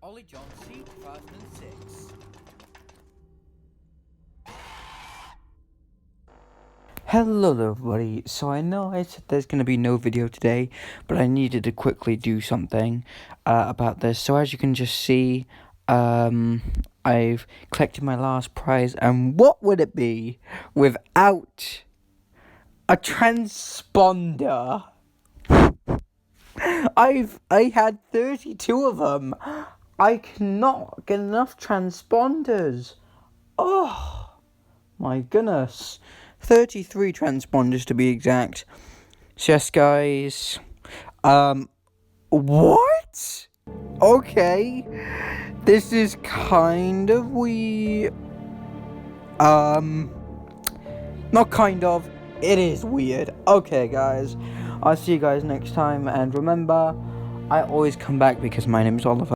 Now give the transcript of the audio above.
Ollie John C. 2006. Hello there everybody, so I know I said there's going to be no video today, but I needed to quickly do something about this. So as you can just see, I've collected my last prize, and what would it be without a transponder? I had 32 of them. I cannot get enough transponders. Oh my goodness. 33 transponders to be exact. So yes, guys. What? Okay. This is kind of weird. Not kind of. It is weird. Okay, guys. I'll see you guys next time. And remember, I always come back because my name is Oliver.